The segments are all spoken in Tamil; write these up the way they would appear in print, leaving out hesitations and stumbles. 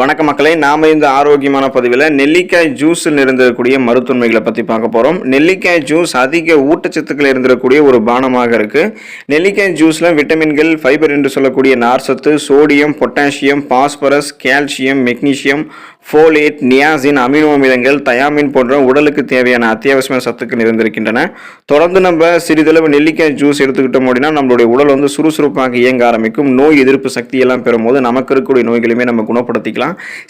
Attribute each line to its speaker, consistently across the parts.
Speaker 1: வணக்க மக்களே, நாம இந்த ஆரோக்கியமான பதிவில் நெல்லிக்காய் ஜூஸில் இருந்திருக்கக்கூடிய மருத்துவமைகளை பற்றி பார்க்க போகிறோம். நெல்லிக்காய் ஜூஸ் அதிக ஊட்டச்சத்துக்கள் இருந்திருக்கக்கூடிய ஒரு பானமாக இருக்குது. நெல்லிக்காய் ஜூஸில் விட்டமின்கள், ஃபைபர் என்று சொல்லக்கூடிய நார்சத்து, sodium, potassium, phosphorus, calcium, magnesium, folate, niacin, amino அமிலங்கள், தயாமின் போன்ற உடலுக்கு தேவையான அத்தியாவசிய சத்துக்கள் இருந்திருக்கின்றன. தொடர்ந்து நம்ம சிறிதளவு நெல்லிக்காய் ஜூஸ் எடுத்துக்கிட்டோம் அப்படின்னா நம்மளுடைய உடல் சுறுசுறுப்பாக இயங்க ஆரம்பிக்கும். நோய் எதிர்ப்பு சக்தியெல்லாம் பெறும்போது நமக்கு இருக்கக்கூடிய நோய்களையுமே நம்ம குணப்படுத்திக்கலாம்.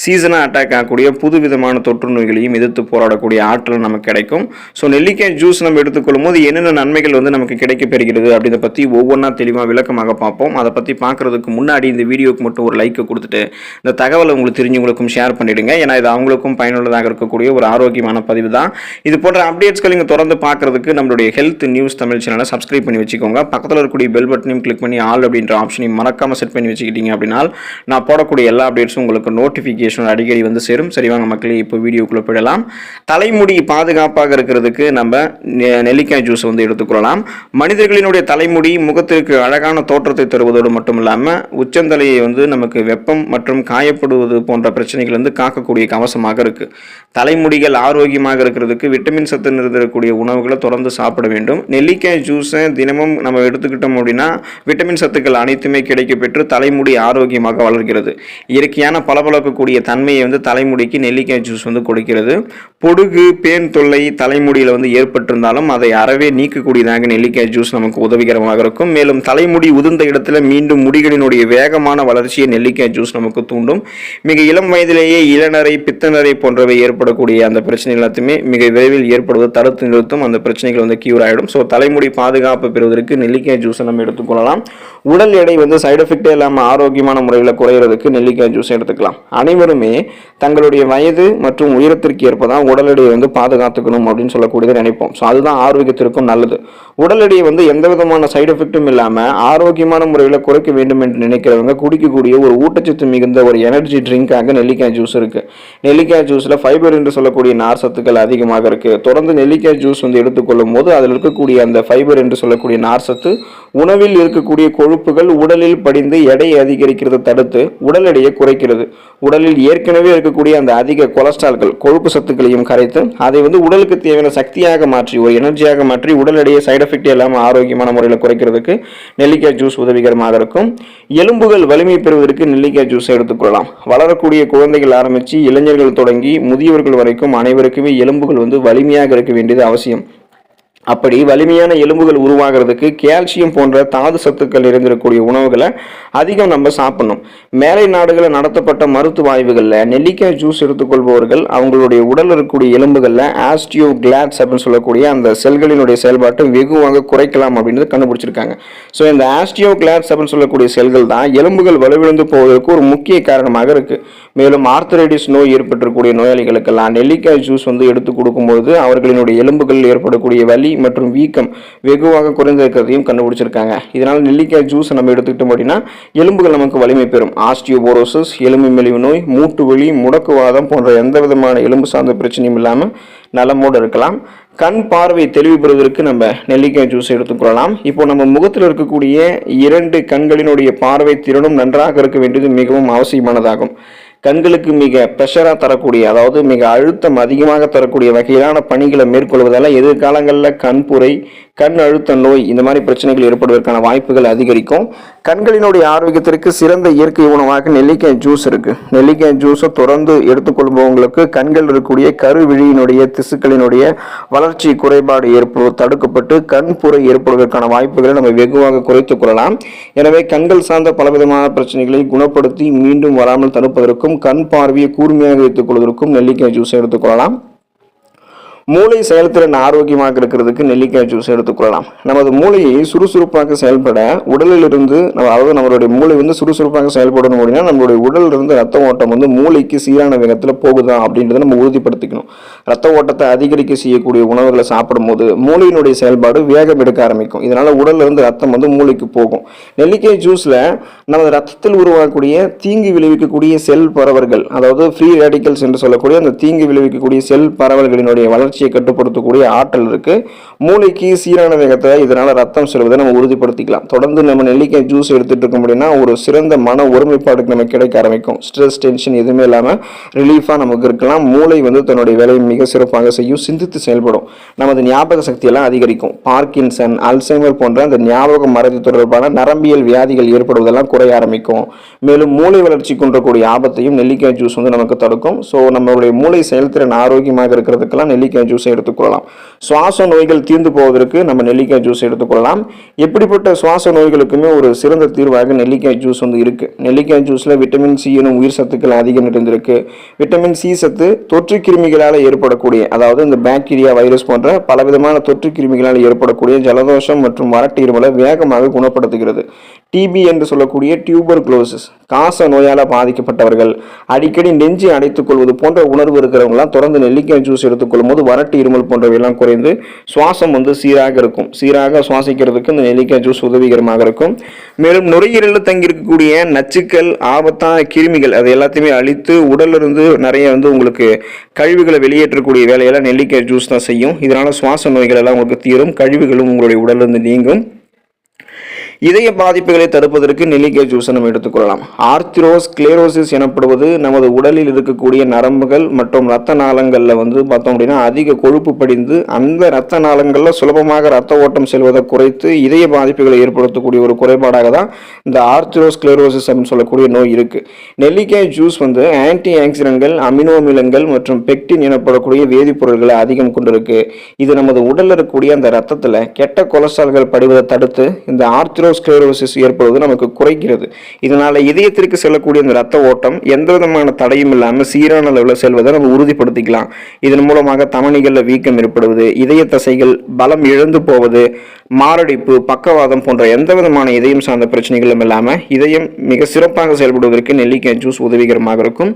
Speaker 1: சீசனாக அட்டாக் ஆகக்கூடிய புது விதமான தொற்று நோய்களையும் எதிர்த்து போராடக்கூடிய ஆற்றல் நமக்கு கிடைக்கும். ஸோ நெல்லிக்காய் ஜூஸ் நம்ம எடுத்துக்கொள்ளும் போது என்னென்ன நன்மைகள் நமக்கு கிடைக்க பெறுகிறது அப்படின்றத பற்றி ஒவ்வொன்றா தெளிவாக விளக்கமாக பார்ப்போம். அதை பற்றி பார்க்கறதுக்கு முன்னாடி இந்த வீடியோக்கு மட்டும் ஒரு லைக்கை கொடுத்துட்டு இந்த தகவலை உங்களுக்கு தெரிஞ்சவங்களுக்கும் ஷேர் பண்ணிடுங்க. ஏன்னா இது அவங்களுக்கும் பயனுள்ளதாக இருக்கக்கூடிய ஒரு ஆரோக்கியமான பதிவு தான். இது போன்ற அப்டேட்ஸ்கள் நீங்கள் தொடர்ந்து பார்க்கறதுக்கு நம்மளுடைய ஹெல்த் நியூஸ் தமிழ் சேனலை சப்ஸ்கிரைப் பண்ணி வச்சுக்கோங்க. பக்கத்தில் இருக்கக்கூடிய பெல் பட்டனையும் கிளிக் பண்ணி ஆல் அப்படின்ற ஆப்ஷனையும் மறக்காம செட் பண்ணி வச்சுக்கிட்டீங்க அப்படின்னா நான் போடக்கூடிய எல்லா அப்டேட்ஸும் உங்களுக்கு நோட்டிஃபிகேஷன் அடிக்கடி சேரும். சரிவாங்க மக்களே, இப்போ வீடியோக்குள்ள போயிடலாம். தலைமுடி பாதுகாப்பாக இருக்கிறதுக்கு நம்ம நெல்லிக்காய் ஜூஸ் எடுத்துக்கொள்ளலாம். மனிதர்களினுடைய தலைமுடி முகத்திற்கு அழகான தோற்றத்தை தருவதோடு மட்டும் இல்லாமல் உச்சந்தலையை நமக்கு வெப்பம் மற்றும் காயப்படுவது போன்ற பிரச்சனைகள் காக்கக்கூடிய கவசமாக இருக்கு. தலைமுடிகள் ஆரோக்கியமாக இருக்கிறதுக்கு விட்டமின் சத்து நிறைந்திருக்கக்கூடிய உணவுகளை தொடர்ந்து சாப்பிட வேண்டும். நெல்லிக்காய் ஜூஸை தினமும் நம்ம எடுத்துக்கிட்டோம் அப்படின்னா விட்டமின் சத்துக்கள் அனைத்துமே கிடைக்க பெற்று தலைமுடி ஆரோக்கியமாக வளர்கிறது. இயற்கையான பளபளக்கக்கூடிய தன்மையை தலைமுடிக்கு நெல்லிக்காய் ஜூஸ் கொடுக்கிறது. பொடுகு, பேன் தொல்லை தலைமுடியில் ஏற்பட்டிருந்தாலும் அதை அறவே நீக்கக்கூடியதாக நெல்லிக்காய் ஜூஸ் நமக்கு உதவிகரமாக இருக்கும். மேலும் தலைமுடி உதிர்ந்த இடத்துல மீண்டும் முடிகளினுடைய வேகமான வளர்ச்சியை நெல்லிக்காய் ஜூஸ் நமக்கு தூண்டும். மிக இளம் வயதிலேயே இளநரை, பித்தநரை போன்றவை ஏற்படக்கூடிய அந்த பிரச்சனைகள் எல்லாத்தையுமே மிக விரைவில் ஏற்படுவது தடுத்து நிறுத்தும். அந்த பிரச்சனைகள் கியூர் ஆகிடும். ஸோ தலைமுடி பாதுகாப்பு பெறுவதற்கு நெல்லிக்காய் ஜூஸை நம்ம எடுத்துக்கொள்ளலாம். உடல் எடை சைடு எஃபெக்டே இல்லாமல் ஆரோக்கியமான முறையில் குறையிறதுக்கு நெல்லிக்காய் ஜூஸ் எடுத்துக்கலாம். அனைவருமே தங்களுடைய வயது மற்றும் உயரத்திற்கு ஏற்பதான் உடல் எடையை பாதுகாத்துக்கணும் அப்படின்னு சொல்லக்கூடியதை நினைப்போம். ஸோ அதுதான் ஆரோக்கியத்திற்கும் நல்லது. உடல் எடையை எந்த விதமான சைடு எஃபெக்டும் இல்லாமல் ஆரோக்கியமான முறையில் குறைக்க வேண்டும் என்று நினைக்கிறவங்க குடிக்கக்கூடிய ஒரு ஊட்டச்சத்து மிகுந்த ஒரு எனர்ஜி ட்ரிங்காக நெல்லிக்காய் ஜூஸ் இருக்கு. நெல்லிக்காய் ஜூஸ்ல ஃபைபர் என்று சொல்லக்கூடிய நார் சத்துக்கள் அதிகமாக இருக்கு. தொடர்ந்து நெல்லிக்காய் ஜூஸ் எடுத்துக்கொள்ளும் போது அதில் இருக்கக்கூடிய அந்த ஃபைபர் என்று சொல்லக்கூடிய நார் சத்து உணவில் இருக்கக்கூடிய கொழுப்புகள் உடலில் படிந்து எடையை அதிகரிக்கிறதை தடுத்து உடல் எடையை குறைக்கிறது. உடலில் ஏற்கனவே இருக்கக்கூடிய அந்த அதிக கொலஸ்ட்ரால்கள், கொழுப்பு சத்துக்களையும் கரைத்து அதை உடலுக்கு தேவையான சக்தியாக மாற்றி ஒரு எனர்ஜியாக மாற்றி உடல் எடையை சைடு எஃபெக்ட் இல்லாமல் ஆரோக்கியமான முறையில் குறைக்கிறதுக்கு நெல்லிக்காய் ஜூஸ் உதவிகரமாக இருக்கும். எலும்புகள் வலிமை பெறுவதற்கு நெல்லிக்காய் ஜூஸ் எடுத்துக்கொள்ளலாம். வளரக்கூடிய குழந்தைகள் ஆரம்பித்து இளைஞர்கள் தொடங்கி முதியவர்கள் வரைக்கும் அனைவருக்குமே எலும்புகள் வலிமையாக இருக்க வேண்டியது அவசியம். அப்படி வலிமையான எலும்புகள் உருவாகிறதுக்கு கால்சியம் போன்ற தாது சத்துக்கள் இருந்திருக்கக்கூடிய உணவுகளை அதிகம் நம்ம சாப்பிடணும். மேலை நாடுகளில் நடத்தப்பட்ட மருத்துவ ஆய்வுகளில் நெல்லிக்காய் ஜூஸ் எடுத்துக்கொள்பவர்கள் அவங்களுடைய உடல் இருக்கக்கூடிய எலும்புகளில் ஆஸ்டியோகிளாட்ஸ் அப்படின்னு சொல்லக்கூடிய அந்த செல்களினுடைய செயல்பாட்டை வெகுவாக குறைக்கலாம் அப்படின்னு கண்டுபிடிச்சிருக்காங்க. ஸோ இந்த ஆஸ்டியோகிளாட்ஸ் அப்படின்னு சொல்லக்கூடிய செல்கள் தான் எலும்புகள் வலுவிழந்து போவதற்கு ஒரு முக்கிய காரணமாக இருக்கு. மேலும் ஆர்த்தரைட்டிஸ் நோய் ஏற்பட்டிருக்கக்கூடிய நோயாளிகளுக்கெல்லாம் நெல்லிக்காய் ஜூஸ் எடுத்து கொடுக்கும்போது அவர்களினுடைய எலும்புகள் ஏற்படக்கூடிய வலி மற்றும் வீக்கம் வெகுவாக குறைந்திருக்கிறதையும் கண்டுபிடிச்சிருக்காங்க. இதனால் நெல்லிக்காய் ஜூஸ் நம்ம எடுத்துக்கிட்டோம் அப்படின்னா எலும்புகள் நமக்கு வலிமை பெறும். ஆஸ்டியோபோரோசிஸ், எலும்பு மெலிவு நோய், மூட்டு வலி, முடக்குவாதம் போன்ற எந்த விதமான எலும்பு சார்ந்த பிரச்சனையும் இல்லாமல் நலமோடு இருக்கலாம். கண் பார்வை தெளிவு பெறுவதற்கு நம்ம நெல்லிக்காய் ஜூஸ் எடுத்துக்கொள்ளலாம். இப்போ நம்ம முகத்தில் இருக்கக்கூடிய 2 கண்களினுடைய பார்வை திறனும் நன்றாக இருக்க வேண்டியது மிகவும் அவசியமானதாகும். கண்களுக்கு மிக ப்ரெஷராக தரக்கூடிய, அதாவது மிக அழுத்தம் அதிகமாக தரக்கூடிய வகையிலான பணிகளை மேற்கொள்வதால் எதிர்காலங்களில் கண்புரை, கண் அழுத்த நோய் இந்த மாதிரி பிரச்சனைகள் ஏற்படுவதற்கான வாய்ப்புகள் அதிகரிக்கும். கண்களினுடைய ஆரோக்கியத்திற்கு சிறந்த இயற்கை உணவாக நெல்லிக்காய் ஜூஸ் இருக்கு. நெல்லிக்காய் ஜூஸை தொடர்ந்து எடுத்துக்கொள்பவங்களுக்கு கண்கள் இருக்கக்கூடிய கருவிழியினுடைய திசுக்களினுடைய வளர்ச்சி குறைபாடு ஏற்படுவது தடுக்கப்பட்டு கண்புரை ஏற்படுவதற்கான வாய்ப்புகளை நம்ம வெகுவாக குறைத்துக் கொள்ளலாம். எனவே கண்கள் சார்ந்த பலவிதமான பிரச்சனைகளை குணப்படுத்தி மீண்டும் வராமல் தடுப்பதற்கும் கண் பார்வையை கூர்மையாக வைத்துக் கொள்வதற்கும் நெல்லிக்காய் ஜூஸை எடுத்துக்கொள்ளலாம். மூளை செயல்திறன் ஆரோக்கியமாக இருக்கிறதுக்கு நெல்லிக்காய் ஜூஸ் எடுத்துக்கொள்ளலாம். நமது மூளையை சுறுசுறுப்பாக செயல்பட உடலிலிருந்து அதாவது நம்மளுடைய மூளை சுறுசுறுப்பாக செயல்படணும் அப்படின்னா நம்மளுடைய உடலிலிருந்து ரத்த ஓட்டம் மூளைக்கு சீரான வேகத்தில் போகுதா அப்படின்றத நம்ம உறுதிப்படுத்திக்கணும். ரத்த ஓட்டத்தை அதிகரிக்க செய்யக்கூடிய உணவுகளை சாப்பிடும் போது மூளையினுடைய செயல்பாடு வேகம் எடுக்க ஆரம்பிக்கும். இதனால உடல்ல இருந்து ரத்தம் மூளைக்கு போகும். நெல்லிக்காய் ஜூஸ்ல நமது ரத்தத்தில் உருவாகக்கூடிய தீங்கு விளைவிக்கக்கூடிய செல் பரவல்கள், அதாவது ஃப்ரீ ரேடிக்கல்ஸ் என்று சொல்லக்கூடிய அந்த தீங்கு விளைவிக்கக்கூடிய செல் பரவல்களினுடைய வளர்ச்சி வளர்ச்சியை கட்டுப்படுத்தக்கூடிய ஆற்றல் இருக்கு. மூளைக்கு சீரான வேகத்தை இதனால ரத்தம் செல்வதை நம்ம உறுதிப்படுத்திக்கலாம். தொடர்ந்து நம்ம நெல்லிக்காய் ஜூஸ் எடுத்துட்டு இருக்கோம் அப்படின்னா ஒரு சிறந்த மன ஒருமைப்பாடுக்கு நமக்கு கிடைக்க ஆரம்பிக்கும். ஸ்ட்ரெஸ், டென்ஷன் எதுவுமே இல்லாமல் ரிலீஃபாக நமக்கு இருக்கலாம். மூளை தன்னுடைய வேலையை மிக சிறப்பாக செய்யும், சிந்தித்து செயல்படும். நமது ஞாபக சக்தியெல்லாம் அதிகரிக்கும். பார்க்கின்சன், அல்சைமர் போன்ற அந்த ஞாபக மறதி தொடர்பான நரம்பியல் வியாதிகள் ஏற்படுவதெல்லாம் குறைய ஆரம்பிக்கும். மேலும் மூளை வளர்ச்சி கொண்டக்கூடிய ஆபத்தையும் நெல்லிக்காய் ஜூஸ் நமக்கு தடுக்கும். ஸோ நம்மளுடைய மூளை செயல்திறன் ஆரோக்கியமாக இருக்கிறதுக்கெல்லாம் நெல்லிக்காய் ஜூஸை எடுத்துக்கொள்ளலாம். சுவாச நோய்கள் தீர்ந்து போவதற்கு நம்ம நெல்லிக்காய் ஜூஸ் எடுத்துக்கொள்ளலாம். எப்படிப்பட்ட சுவாச நோய்களுக்குமே ஒரு சிறந்த தீர்வாக நெல்லிக்காய் ஜூஸ் இருக்கு. நெல்லிக்காய் ஜூஸ்ல விட்டமின் சி எனும் உயிர் சத்துக்கள் அதிகம் நிறைந்திருக்கு. விட்டமின் சி சத்து தொற்று கிருமிகளால் ஏற்படக்கூடிய, அதாவது இந்த பாக்டீரியா, வைரஸ் போன்ற பலவிதமான தொற்று கிருமிகளால் ஏற்படக்கூடிய ஜலதோஷம் மற்றும் வறட்டு இருமலை வேகமாக குணப்படுத்துகிறது. டிபி என்று சொல்லக்கூடிய டியூபர்குலோசிஸ், காச நோயால் பாதிக்கப்பட்டவர்கள், அடிக்கடி நெஞ்சு அடைத்துக் கொள்வது போன்ற உணர்வு இருக்கிறவங்களாம் தொடர்ந்து நெல்லிக்காய் ஜூஸ் எடுத்துக்கொள்ளும் போது வறட்டு இருமல் போன்றவையெல்லாம் குறைந்து சுவாசம் சீராக இருக்கும். சீராக சுவாசிக்கிறதுக்கு இந்த நெல்லிக்காய் ஜூஸ் உதவிகரமாக இருக்கும். மேலும் நுரையீரலில் தங்கி இருக்கக்கூடிய நச்சுக்கள், ஆபத்தான கிருமிகள் அது எல்லாத்தையுமே அழித்து உடலிருந்து நிறைய உங்களுக்கு கழிவுகளை வெளியேற்றக்கூடிய வேலையெல்லாம் நெல்லிக்காய் ஜூஸ் தான் செய்யும். இதனால சுவாச நோய்கள் எல்லாம் உங்களுக்கு தீரும், கழிவுகளும் உங்களுடைய உடலிருந்து நீங்கும். இதய பாதிப்புகளை தடுப்பதற்கு நெல்லிக்காய் ஜூஸை நம்ம எடுத்துக்கொள்ளலாம். ஆர்த்திரோஸ்க்ளேரோசிஸ் எனப்படுவது நமது உடலில் இருக்கக்கூடிய நரம்புகள் மற்றும் இரத்த நாளங்களில் பார்த்தோம் அப்படின்னா அதிக கொழுப்பு படிந்து அந்த இரத்த நாளங்களில் சுலபமாக இரத்த ஓட்டம் செல்வதை குறைத்து இதய பாதிப்புகளை ஏற்படுத்தக்கூடிய ஒரு குறைபாடாக தான் இந்த ஆர்த்திரோஸ்க்ளேரோசிஸ் அப்படின்னு சொல்லக்கூடிய நோய் இருக்கு. நெல்லிக்காய் ஜூஸ் ஆன்டி ஆக்சிடென்ட்கள், அமினோ அமிலங்கள் மற்றும் பெக்டின் எனப்படக்கூடிய வேதிப்பொருட்களை அதிகம் கொண்டிருக்கு. இது நமது உடலில் இருக்கக்கூடிய அந்த ரத்தத்தில் கெட்ட கொலஸ்ட்ரால்கள் படிவதை தடுத்து இந்த ஆர்த்திரோஸ்க்ளேரோசிஸ் ஏற்படுவது நமக்கு குறைக்கிறது. இதனால இதயத்திற்கு செல்லக்கூடிய இந்த ரத்த ஓட்டம் எந்த விதமான தடையும் இல்லாமல் சீரான அளவில் செல்வதை நம்ம உறுதிப்படுத்திக்கலாம். இதன் மூலமாக தமனிகளில் வீக்கம் ஏற்படுவது, இதய தசைகள் பலம் இழந்து போவது, மாரடைப்பு, பக்கவாதம் போன்ற எந்த விதமான இதயம் சார்ந்த பிரச்சனைகளும் இல்லாமல் இதயம் மிக சிறப்பாக செயல்படுவதற்கு நெல்லிக்காய் ஜூஸ் உதவிகரமாக இருக்கும்.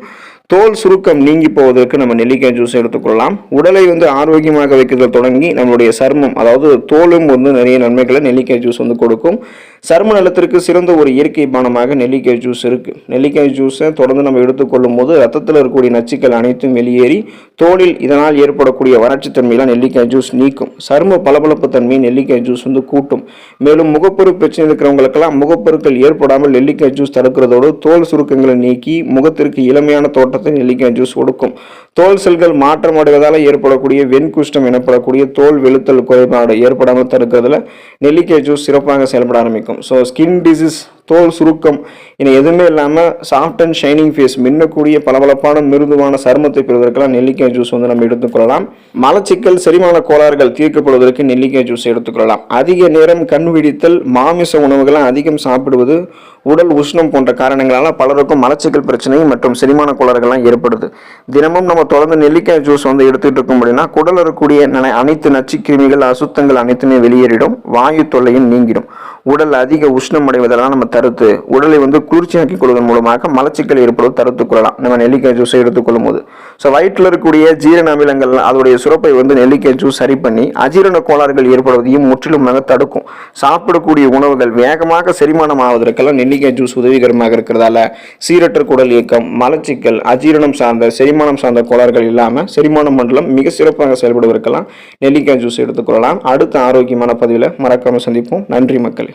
Speaker 1: தோல் சுருக்கம் நீங்கி போவதற்கு நம்ம நெல்லிக்காய் ஜூஸ் எடுத்துக்கொள்ளலாம். உடலை ஆரோக்கியமாக வைக்கிறத தொடங்கி நம்மளுடைய சருமம், அதாவது தோலும் நிறைய நன்மைகளை நெல்லிக்காய் ஜூஸ் கொடுக்கும். சரும நலத்திற்கு சிறந்த ஒரு இயற்கை பானமாக நெல்லிக்காய் ஜூஸ் இருக்கு. நெல்லிக்காய் ஜூஸை தொடர்ந்து நம்ம எடுத்துக்கொள்ளும் போது ரத்தத்தில் இருக்கக்கூடிய நச்சுக்கள் அனைத்தும் வெளியேறி தோலில் இதனால் ஏற்படக்கூடிய வறட்சி தன்மையெல்லாம் நெல்லிக்காய் ஜூஸ் நீக்கும். சரும பளபளப்பு தன்மையை நெல்லிக்காய் ஜூஸ் கூட்டும். மேலும் முகப்பரு பிரச்சனை இருக்கிறவங்களுக்கெல்லாம் முகப்பருக்கள் ஏற்படாமல் நெல்லிக்காய் ஜூஸ் தடுக்கிறதோடு தோல் சுருக்கங்களை நீக்கி முகத்திற்கு இளமையான தோட்டத்தை நெல்லிக்காய் ஜூஸ் கொடுக்கும். தோல் செல்கள் மாற்றமடைவதால் ஏற்படக்கூடிய வெண்குஷ்டம் எனப்படக்கூடிய தோல் வெளுத்தல் குறைபாடு ஏற்படாமல் தடுக்கிறதுல நெல்லிக்காய் ஜூஸ் சிறப்பாக செயல்பட ஆரம்பிக்கும். ஸோ ஸ்கின் டிசீஸ், தோல் சுருக்கம் இனி எதுவுமே இல்லாமல் சாஃப்ட் அண்ட் ஷைனிங் ஃபேஸ், மின்னக்கூடிய பளபளப்பான மிருதுவான சருமத்தை பெறுவதற்கெல்லாம் நெல்லிக்காய் ஜூஸ் நம்ம எடுத்துக்கொள்ளலாம். மலச்சிக்கல், செரிமான கோளாறுகள் தீர்க்கப்படுவதற்கு நெல்லிக்காய் ஜூஸ் எடுத்துக்கொள்ளலாம். அதிக நேரம் கண் விழித்தல், மாமிச உணவுகளை அதிகம் சாப்பிடுவது, உடல் உஷ்ணம் போன்ற காரணங்களால் பலருக்கும் மலச்சிக்கல் பிரச்சனை மற்றும் செரிமான கோளாறுகள்லாம் ஏற்படுது. தினமும் நம்ம தொடர்ந்து நெல்லிக்காய் ஜூஸ் எடுத்துட்டு இருக்கோம் அப்படின்னா குடல் இருக்கக்கூடிய அனைத்து நச்சு கிருமிகள், அசுத்தங்கள் அனைத்துமே வெளியேறிடும், வாயு தொல்லையும் நீங்கிடும். உடல் அதிக உஷ்ணம் அடைவதெல்லாம் நம்ம தடுத்து உடலை குளிர்ச்சியாக்கி கொள்வதன் மூலமாக மலச்சிக்கல் ஏற்படுவது தடுத்துக் கொள்ளலாம் நம்ம நெல்லிக்காய் ஜூஸை எடுத்துக்கொள்ளும் போது. ஸோ வயிற்றில் இருக்கக்கூடிய ஜீரண அமிலங்கள் அதோடைய சுரப்பை நெல்லிக்காய் ஜூஸ் சரி பண்ணி அஜீரண கோளாறுகள் ஏற்படுவதையும் முற்றிலும் தடுக்கும். சாப்பிடக்கூடிய உணவுகள் வேகமாக செரிமானம் ஆவதற்கெல்லாம் நெல்லிக்காய் ஜூஸ் உதவிகரமாக இருக்கிறதால சீரற்ற குடல் இயக்கம், மலச்சிக்கல், அஜீரணம் சார்ந்த செரிமானம் சார்ந்த கோளாறுகள் இல்லாமல் செரிமான மண்டலம் மிக சிறப்பாக செயல்படுவதற்கெல்லாம் நெல்லிக்காய் ஜூஸ் எடுத்துக்கொள்ளலாம். அடுத்த ஆரோக்கியமான பதிவில் மறக்காம சந்திப்போம். நன்றி மக்களே.